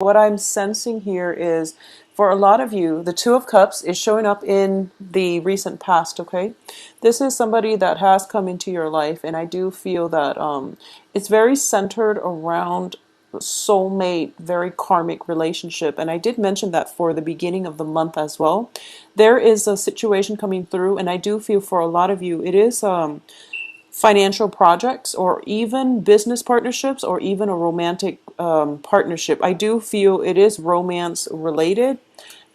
what I'm sensing here is for a lot of you, the Two of Cups is showing up in the recent past, okay? This is somebody that has come into your life, and I do feel that it's very centered around soulmate, very karmic relationship. And I did mention that for the beginning of the month as well. There is a situation coming through, and I do feel for a lot of you, it is financial projects or even business partnerships or even a romantic partnership. I do feel it is romance related,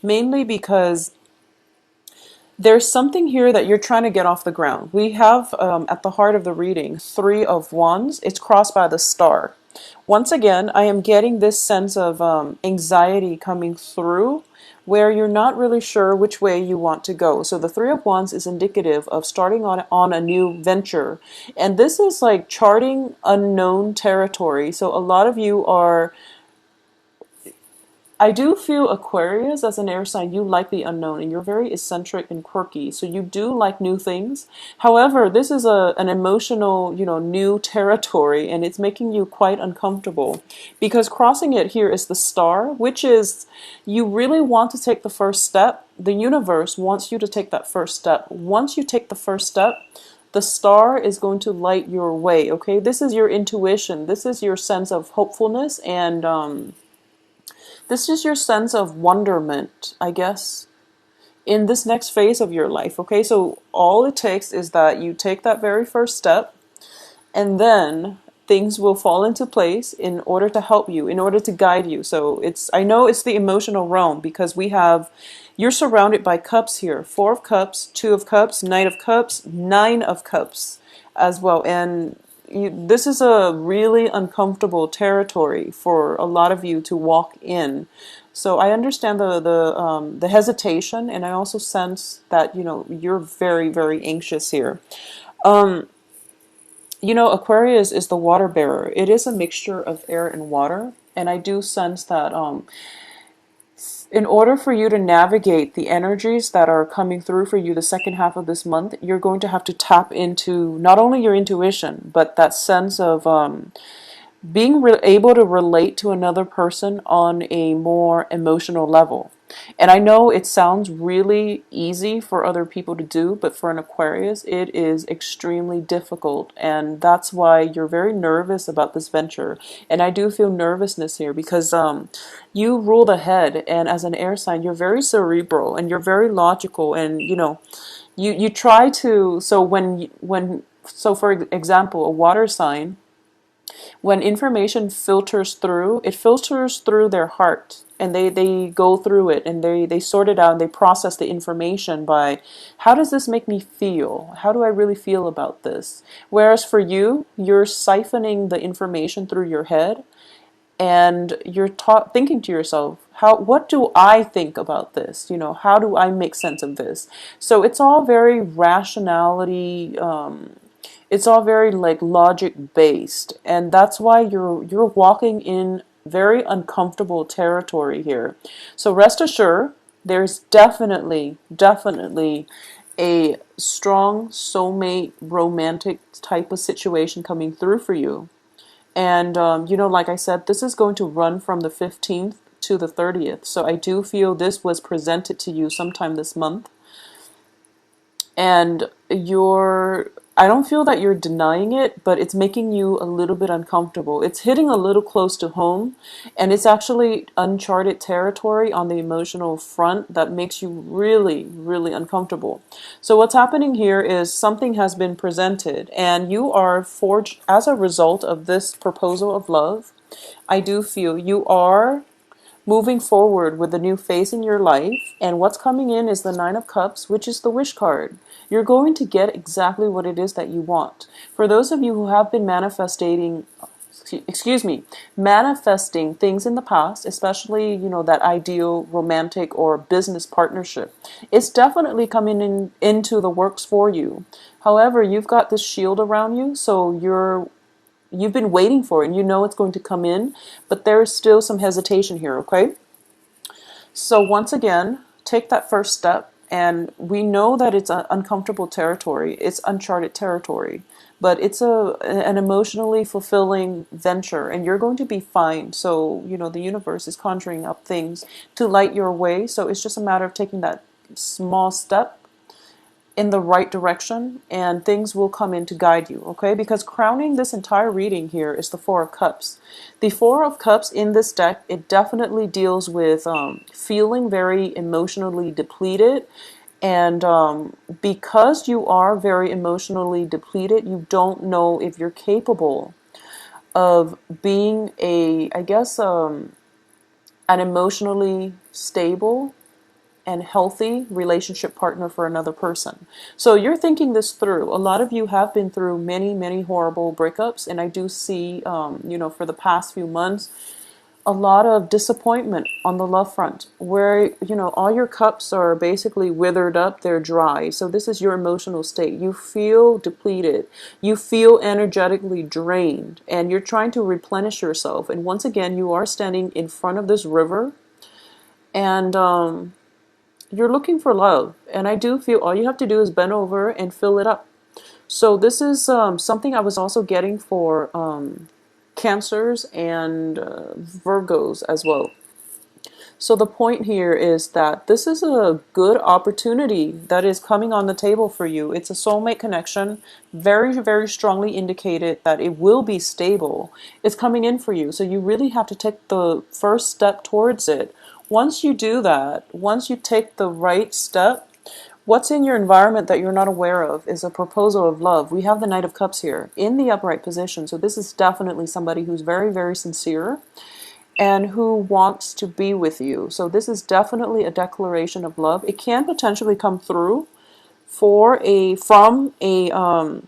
mainly because there's something here that you're trying to get off the ground. We have at the heart of the reading, Three of Wands. It's crossed by the star. Once again, I am getting this sense of anxiety coming through where you're not really sure which way you want to go. So the Three of Wands is indicative of starting on a new venture. And this is like charting unknown territory. So a lot of you are, I do feel Aquarius as an air sign, you like the unknown and you're very eccentric and quirky. So you do like new things. However, this is an emotional, new territory and it's making you quite uncomfortable because crossing it here is the star, which is you really want to take the first step. The universe wants you to take that first step. Once you take the first step, the star is going to light your way, okay? This is your intuition. This is your sense of hopefulness and this is your sense of wonderment, I guess, in this next phase of your life. Okay, so all it takes is that you take that very first step, and then things will fall into place in order to help you, in order to guide you. So I know it's the emotional realm because you're surrounded by cups here. Four of Cups, Two of Cups, Knight of Cups, Nine of Cups as well. And this is a really uncomfortable territory for a lot of you to walk in. So I understand the hesitation, and I also sense that you're very very anxious here. Aquarius is the water bearer. It is a mixture of air and water, and I do sense that in order for you to navigate the energies that are coming through for you the second half of this month, you're going to have to tap into not only your intuition, but that sense of being able to relate to another person on a more emotional level. And I know it sounds really easy for other people to do, but for an Aquarius, it is extremely difficult. And that's why you're very nervous about this venture. And I do feel nervousness here because you rule the head. And as an air sign, you're very cerebral and you're very logical. And, you try to, so for example, a water sign, when information filters through, it filters through their heart and they go through it and they sort it out and they process the information by how does this make me feel? How do I really feel about this? Whereas for you, you're siphoning the information through your head and you're thinking to yourself, what do I think about this? How do I make sense of this? So it's all very rationality, it's all very like logic based, and that's why you're walking in very uncomfortable territory here. So rest assured, there's definitely a strong soulmate romantic type of situation coming through for you. And like I said, this is going to run from the 15th to the 30th. So I do feel this was presented to you sometime this month. And I don't feel that you're denying it, but it's making you a little bit uncomfortable. It's hitting a little close to home, and it's actually uncharted territory on the emotional front that makes you really, really uncomfortable. So what's happening here is something has been presented, and you are forged as a result of this proposal of love. I do feel you are moving forward with a new phase in your life, and what's coming in is the Nine of Cups, which is the wish card. You're going to get exactly what it is that you want. For those of you who have been manifesting things in the past, especially, that ideal romantic or business partnership, it's definitely coming into the works for you. However, you've got this shield around you, so you've been waiting for it and you know it's going to come in, but there's still some hesitation here, okay? So once again, take that first step, and we know that it's uncomfortable territory. It's uncharted territory. but it's an emotionally fulfilling venture, and you're going to be fine. So, you know, the universe is conjuring up things to light your way. So it's just a matter of taking that small step in the right direction, and things will come in to guide you, okay? Because crowning this entire reading here is the Four of Cups. The Four of Cups in this deck, it definitely deals with feeling very emotionally depleted. And because you are very emotionally depleted, you don't know if you're capable of being I guess, an emotionally stable and healthy relationship partner for another person. So you're thinking this through. A lot of you have been through many, many horrible breakups, and I do see, you know, for the past few months, a lot of disappointment on the love front, where, you know, all your cups are basically withered up, they're dry. So this is your emotional state. You feel depleted, you feel energetically drained, and you're trying to replenish yourself. And once again, you are standing in front of this river, and you're looking for love. And I do feel all you have to do is bend over and fill it up. So this is something I was also getting for Cancers and Virgos as well. So the point here is that this is a good opportunity that is coming on the table for you. It's a soulmate connection, very, very strongly indicated that it will be stable. It's coming in for you. So you really have to take the first step towards it. Once you do that, once you take the right step, what's in your environment that you're not aware of is a proposal of love. We have the Knight of Cups here in the upright position. So this is definitely somebody who's very, very sincere and who wants to be with you. So this is definitely a declaration of love. It can potentially come through from a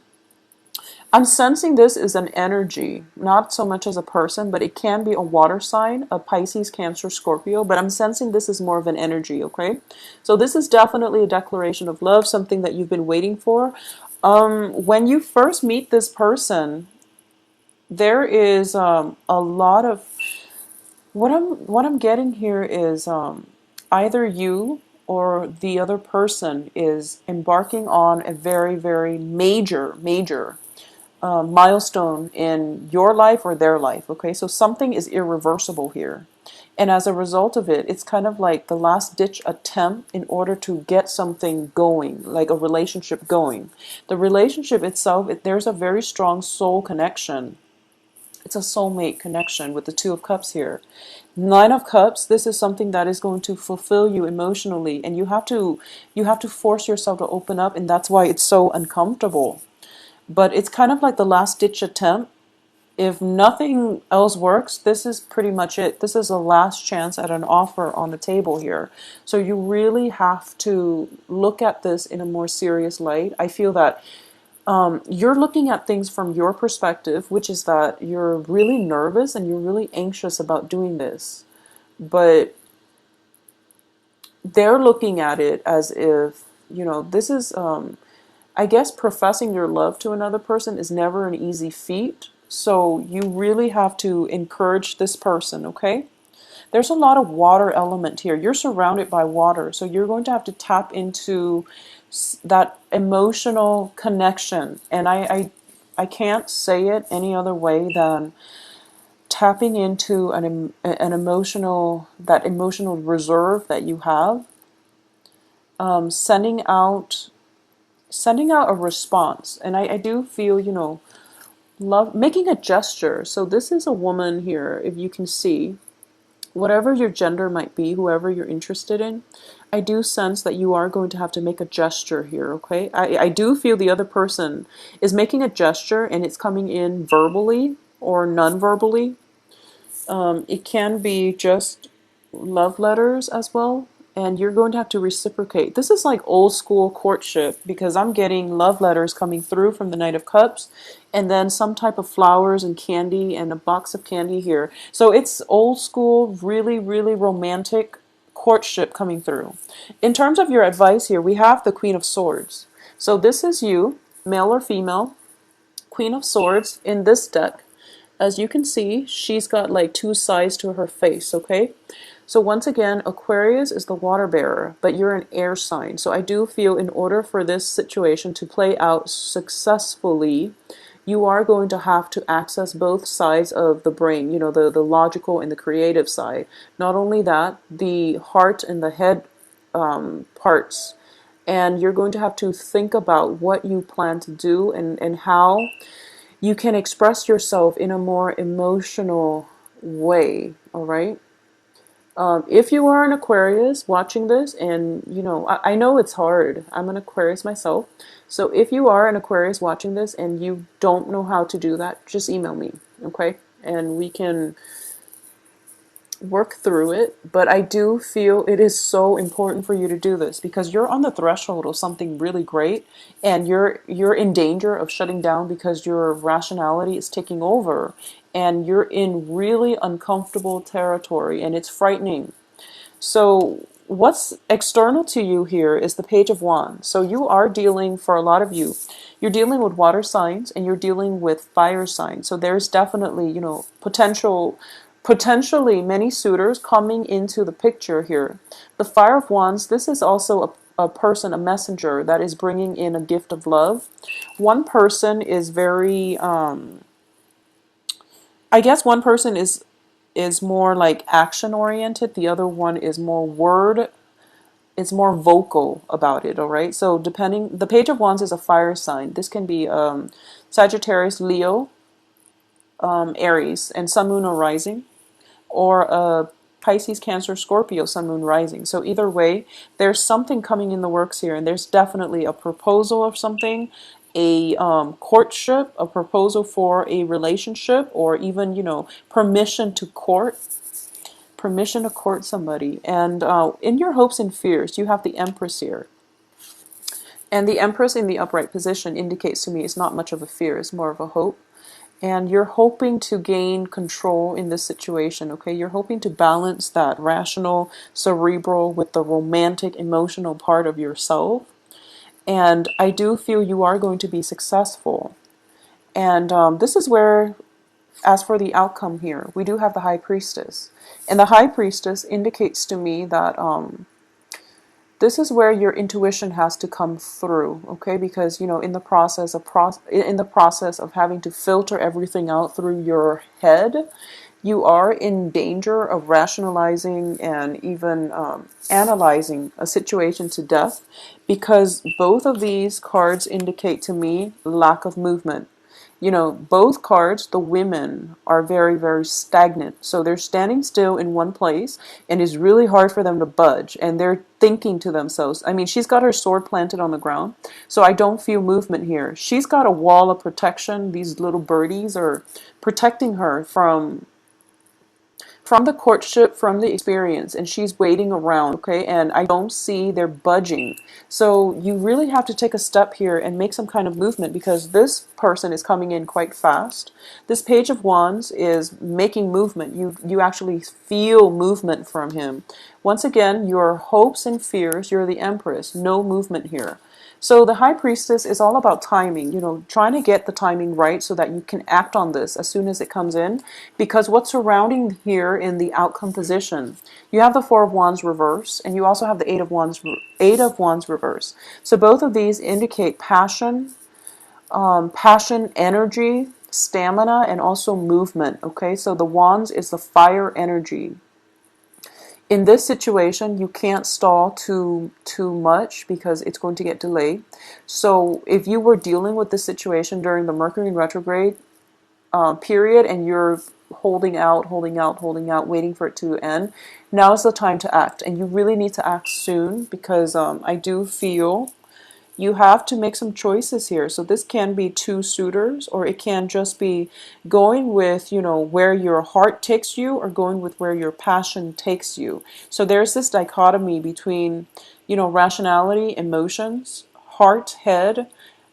I'm sensing this is an energy, not so much as a person, but it can be a water sign, a Pisces, Cancer, Scorpio, but I'm sensing this is more of an energy, okay? So this is definitely a declaration of love, something that you've been waiting for. When you first meet this person, there is a lot of what I'm getting here is either you or the other person is embarking on a very, very major milestone in your life or their life. Okay, so something is irreversible here. And as a result of it, it's kind of like the last ditch attempt in order to get something going, like a relationship going. The relationship itself, there's a very strong soul connection. It's a soulmate connection with the Two of Cups here. Nine of Cups, this is something that is going to fulfill you emotionally, and you have to force yourself to open up, and that's why it's so uncomfortable. But it's kind of like the last ditch attempt. If nothing else works, this is pretty much it. This is a last chance at an offer on the table here. So you really have to look at this in a more serious light. I feel that you're looking at things from your perspective, which is that you're really nervous and you're really anxious about doing this. But they're looking at it as if, this is, I guess, professing your love to another person is never an easy feat. So you really have to encourage this person, okay? There's a lot of water element here. You're surrounded by water, so you're going to have to tap into that emotional connection. And I can't say it any other way than tapping into an emotional reserve that you have, sending out a response. And I do feel, love, making a gesture. So this is a woman here, if you can see, whatever your gender might be, whoever you're interested in, I do sense that you are going to have to make a gesture here, okay? I do feel the other person is making a gesture, and it's coming in verbally or non-verbally. It can be just love letters as well, and you're going to have to reciprocate. This is like old school courtship, because I'm getting love letters coming through from the Knight of Cups, and then some type of flowers and candy and a box of candy here. So it's old school, really, really romantic courtship coming through. In terms of your advice here, we have the Queen of Swords. So this is you, male or female, Queen of Swords in this deck. As you can see, she's got like two sides to her face, okay? So once again, Aquarius is the water bearer, but you're an air sign. So I do feel in order for this situation to play out successfully, you are going to have to access both sides of the brain, the logical and the creative side. Not only that, the heart and the head parts. And you're going to have to think about what you plan to do, and how you can express yourself in a more emotional way, all right? If you are an Aquarius watching this, and I know it's hard. I'm an Aquarius myself. So if you are an Aquarius watching this and you don't know how to do that, just email me, okay? And we can work through it. But I do feel it is so important for you to do this, because you're on the threshold of something really great, and you're in danger of shutting down because your rationality is taking over, and you're in really uncomfortable territory, and it's frightening. So what's external to you here is the Page of Wands. So you are dealing, for a lot of you, you're dealing with water signs and you're dealing with fire signs. So there's definitely, potentially many suitors coming into the picture here. The Fire of Wands, this is also a person, a messenger that is bringing in a gift of love. One person is very, I guess one person is more like action oriented. The other one is more word, it's more vocal about it, all right? So depending, the Page of Wands is a fire sign. This can be Sagittarius, Leo, Aries, and Sun, Moon, or Rising, or Pisces, Cancer, Scorpio, Sun, Moon, Rising. So either way, there's something coming in the works here, and there's definitely a proposal of something, a courtship, a proposal for a relationship, or even, permission to court somebody. And in your hopes and fears, you have the Empress here. And the Empress in the upright position indicates to me it's not much of a fear, it's more of a hope. And you're hoping to gain control in this situation, okay? You're hoping to balance that rational, cerebral with the romantic, emotional part of yourself. And I do feel you are going to be successful. And this is where, as for the outcome here, we do have the High Priestess. And the High Priestess indicates to me that this is where your intuition has to come through, okay? Because in the process of having to filter everything out through your head, you are in danger of rationalizing and even analyzing a situation to death, because both of these cards indicate to me lack of movement. Both cards, the women are very, very stagnant. So they're standing still in one place, and it's really hard for them to budge. And they're thinking to themselves, I mean, she's got her sword planted on the ground, so I don't feel movement here. She's got a wall of protection. These little birdies are protecting her from the courtship, from the experience, and she's waiting around, okay? And I don't see they're budging. So you really have to take a step here and make some kind of movement, because this person is coming in quite fast. This Page of Wands is making movement. You actually feel movement from him. Once again, your hopes and fears, you're the Empress, no movement here. So the High Priestess is all about timing, trying to get the timing right so that you can act on this as soon as it comes in. Because what's surrounding here in the outcome position, you have the Four of Wands reverse, and you also have the Eight of Wands reverse. So both of these indicate passion, energy, stamina, and also movement, okay? So the Wands is the fire energy. In this situation, you can't stall too much, because it's going to get delayed. So if you were dealing with this situation during the Mercury in retrograde period, and you're holding out, waiting for it to end, now is the time to act. And you really need to act soon, because I do feel you have to make some choices here. So this can be two suitors, or it can just be going with, where your heart takes you, or going with where your passion takes you. So there's this dichotomy between, rationality, emotions, heart, head,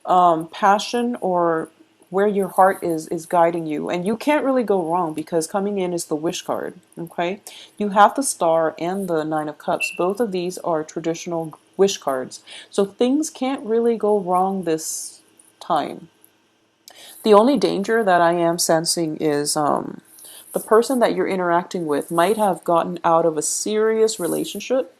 passion, or where your heart is guiding you. And you can't really go wrong, because coming in is the Wish card, okay? You have the Star and the Nine of Cups. Both of these are traditional wish cards. So things can't really go wrong this time. The only danger that I am sensing is the person that you're interacting with might have gotten out of a serious relationship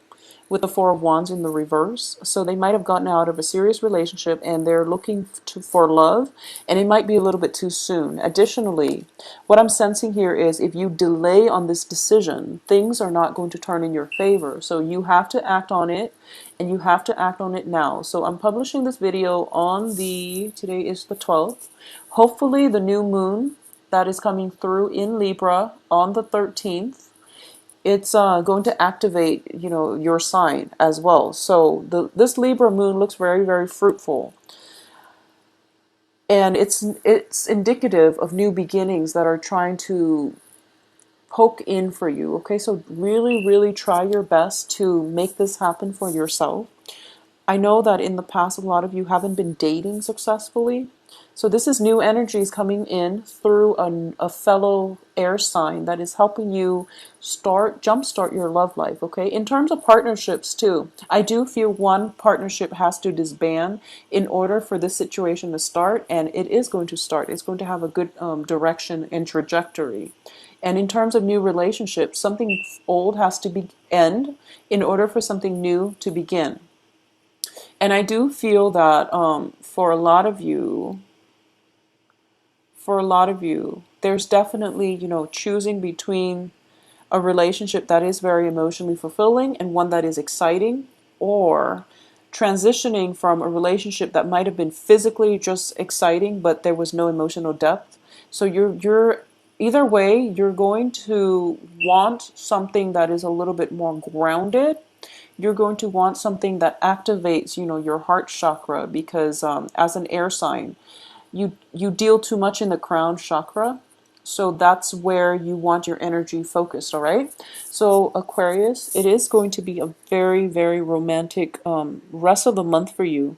with the Four of Wands in the reverse. So they might have gotten out of a serious relationship and they're looking for love, and it might be a little bit too soon. Additionally, what I'm sensing here is if you delay on this decision, things are not going to turn in your favor. So you have to act on it, and you have to act on it now. So I'm publishing this video on today is the 12th. Hopefully the new moon that is coming through in Libra on the 13th, it's going to activate, your sign as well. So this Libra moon looks very, very fruitful, and it's indicative of new beginnings that are trying to poke in for you. Okay, so really, really try your best to make this happen for yourself. I know that in the past, a lot of you haven't been dating successfully. So this is new energies coming in through a fellow air sign that is helping you jumpstart your love life, okay? In terms of partnerships too, I do feel one partnership has to disband in order for this situation to start, and it is going to start. It's going to have a good direction and trajectory. And in terms of new relationships, something old has to end in order for something new to begin. And I do feel that for a lot of you, there's definitely, choosing between a relationship that is very emotionally fulfilling and one that is exciting, or transitioning from a relationship that might have been physically just exciting, but there was no emotional depth. So you're either way, you're going to want something that is a little bit more grounded. You're going to want something that activates, your heart chakra, because as an air sign, you deal too much in the crown chakra. So that's where you want your energy focused, all right? So Aquarius, it is going to be a very, very romantic rest of the month for you.